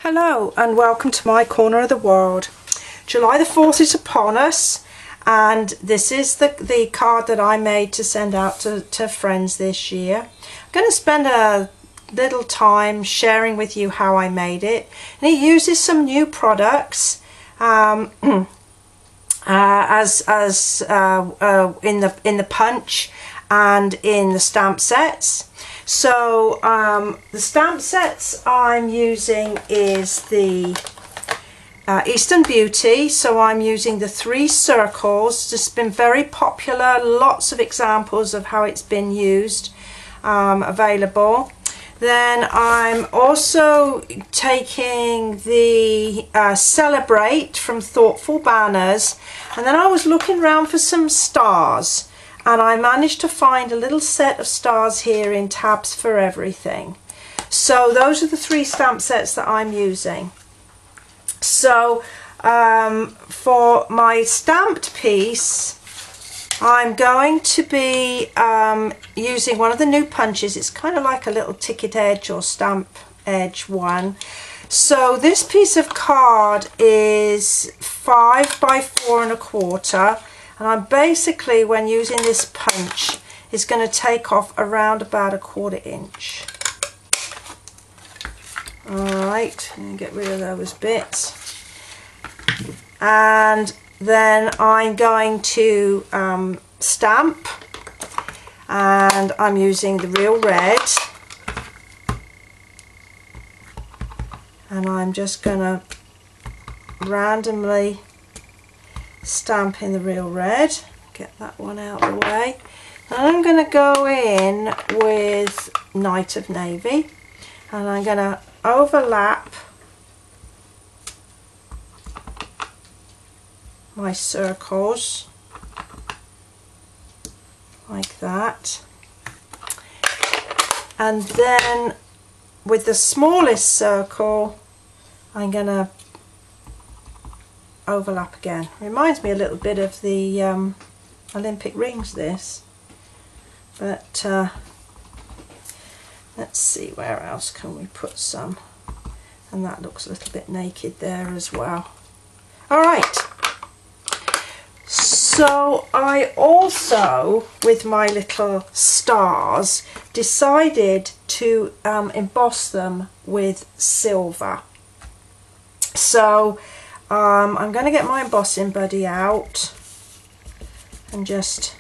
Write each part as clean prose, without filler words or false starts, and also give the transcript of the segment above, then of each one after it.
Hello and welcome to my corner of the world. July the 4th is upon us, and this is the card that I made to send out to friends this year. I'm going to spend a little time sharing with you how I made it, and it uses some new products in the punch and in the stamp sets. So the stamp sets I'm using is the Eastern Beauty, so I'm using the 3 circles. It's been very popular, lots of examples of how it's been used available. Then I'm also taking the Celebrate from Thoughtful Banners, and then I was looking around for some stars, and I managed to find a little set of stars here in Tabs for Everything. So those are the 3 stamp sets that I'm using. So for my stamped piece, I'm going to be using one of the new punches. It's kind of like a little ticket edge or stamp edge one. So this piece of card is 5 by 4 1/4. And I'm basically, when using this punch, is going to take off around about 1/4 inch. Alright, get rid of those bits. And then I'm going to stamp, and I'm using the Real Red. And I'm just going to randomly stamp in the Real Red. Get that one out of the way. And I'm going to go in with Night of Navy, and I'm going to overlap my circles like that, and then with the smallest circle I'm going to overlap again. Reminds me a little bit of the Olympic rings, this, but let's see, where else can we put some, and that looks a little bit naked there as well. Alright, so I also, with my little stars, decided to emboss them with silver. So I'm going to get my embossing buddy out and just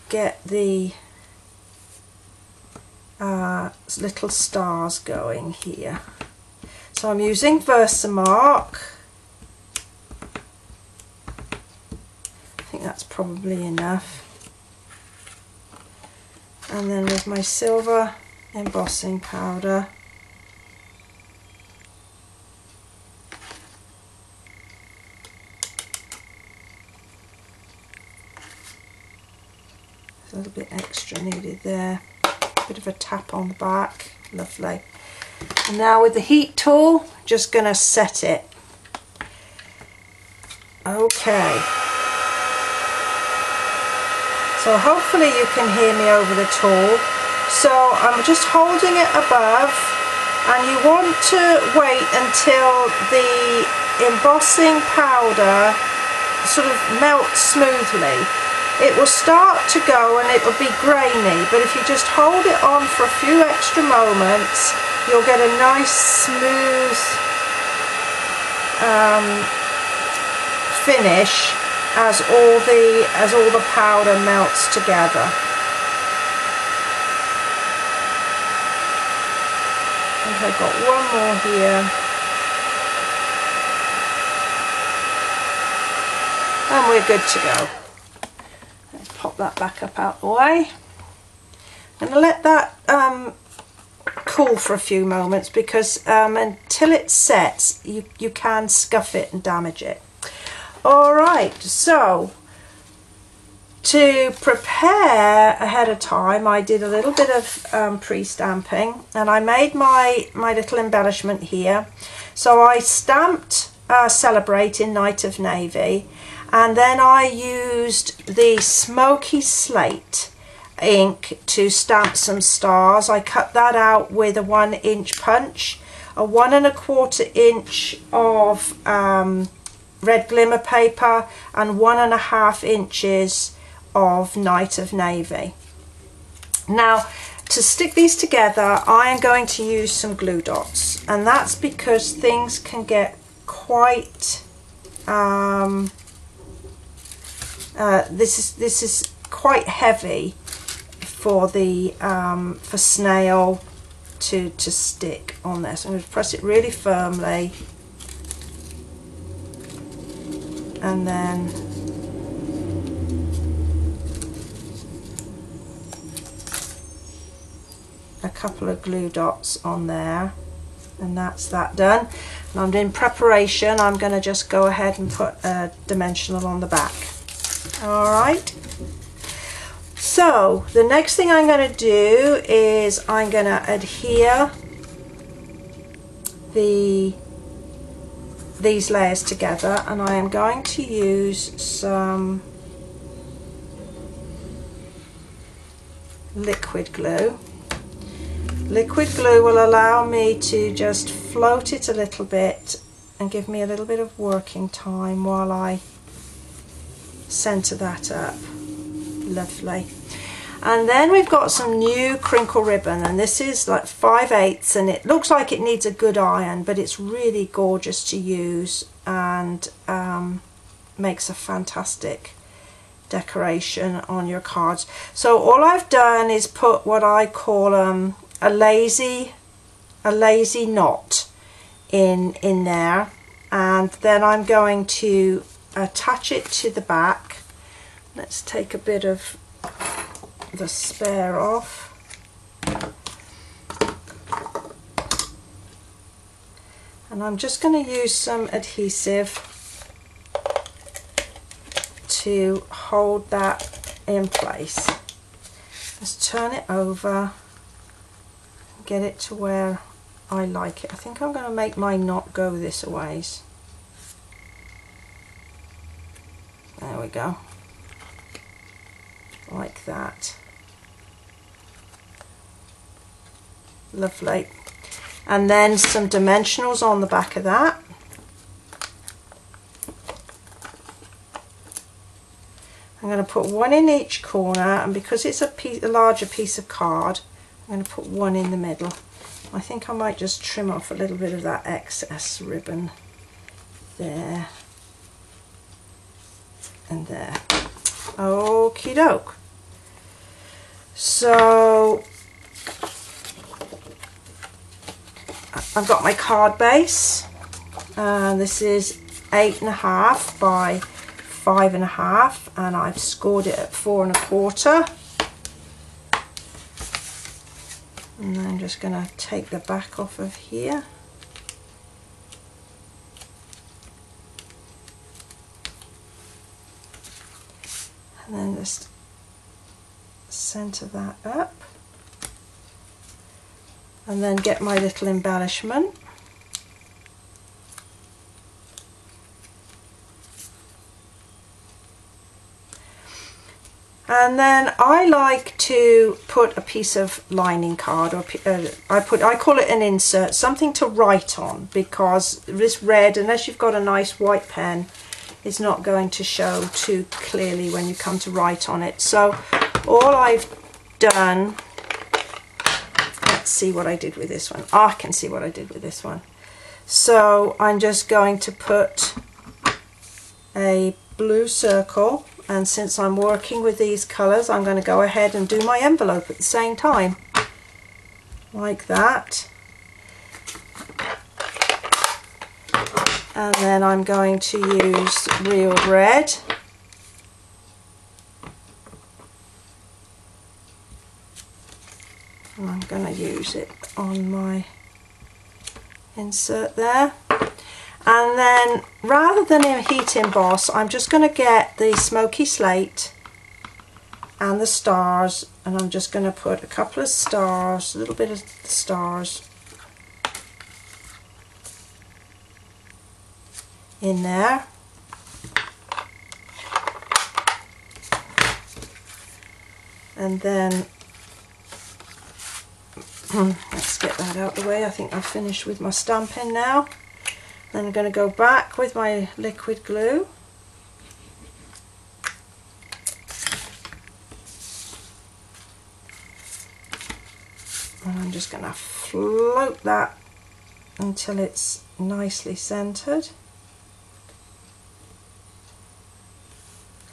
get the little stars going here. So I'm using Versamark. I think that's probably enough. And then with my silver embossing powder, a little bit extra needed there, bit of a tap on the back, lovely. And now with the heat tool, just going to set it. Okay, so hopefully you can hear me over the tool. So I'm just holding it above, and you want to wait until the embossing powder sort of melts smoothly. It will start to go and it will be grainy, but if you just hold it on for a few extra moments, you'll get a nice smooth finish as all the powder melts together. I've got one more here, and we're good to go. Let's pop that back up out the way. I'm going to let that cool for a few moments, because until it sets you can scuff it and damage it. Alright, so to prepare ahead of time, I did a little bit of pre-stamping, and I made my little embellishment here. So I stamped Celebrate in Night of Navy, and then I used the Smoky Slate, ink to stamp some stars. I cut that out with a 1-inch punch, a 1 1/4 inch of red glimmer paper, and 1 1/2 inches of Night of Navy. Now, to stick these together, I am going to use some glue dots, and that's because things can get quite this is quite heavy for the for snail to stick on there. So I'm going to press it really firmly, and then a couple of glue dots on there, and that's that done. And I'm in preparation, I'm going to just go ahead and put a dimensional on the back. Alright, so the next thing I'm going to do is I'm going to adhere these layers together, and I am going to use some liquid glue. Liquid glue will allow me to just float it a little bit and give me a little bit of working time while I center that up. Lovely. And then we've got some new crinkle ribbon, and this is like 5/8, and it looks like it needs a good iron, but it's really gorgeous to use and makes a fantastic decoration on your cards. So all I've done is put what I call a lazy knot in there, and then I'm going to attach it to the back. Let's take a bit of the spare off. And I'm just going to use some adhesive to hold that in place. Just turn it over, get it to where I like it. I think I'm going to make my knot go this a ways. There we go. Like that. Lovely. And then some dimensionals on the back of that. I'm going to put 1 in each corner, and because it's a larger piece of card, I'm going to put 1 in the middle. I think I might just trim off a little bit of that excess ribbon there and there. Okie doke. So I've got my card base, and this is 8.5 by 5.5, and I've scored it at 4 1/4. And I'm just going to take the back off of here. And then just center that up. And then get my little embellishment. And then I like to put a piece of lining card, or I call it an insert, something to write on, because this red, unless you've got a nice white pen, is not going to show too clearly when you come to write on it. So all I've done, let's see what I did with this one. Oh, I can see what I did with this one. So I'm just going to put a blue circle, and since I'm working with these colours, I'm going to go ahead and do my envelope at the same time, like that. And then I'm going to use real red. And I'm going to use it on my insert there. And then, rather than a heat emboss, I'm just going to get the smoky slate and the stars, and I'm just going to put a couple of stars, a little bit of stars in there. And then let's get that out of the way. I think I've finished with my stamping now. Then I'm going to go back with my liquid glue. And I'm just going to float that until it's nicely centered.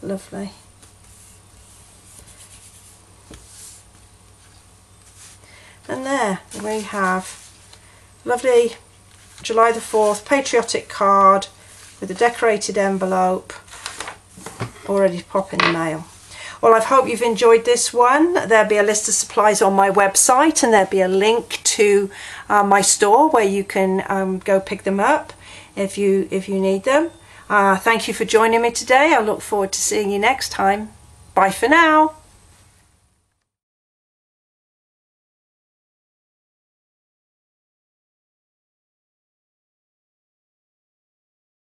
Lovely. And there we have lovely July the 4th patriotic card with a decorated envelope already to pop in the mail. Well, I hope you've enjoyed this one. There'll be a list of supplies on my website, and there'll be a link to my store where you can go pick them up if you need them. Thank you for joining me today. I look forward to seeing you next time. Bye for now.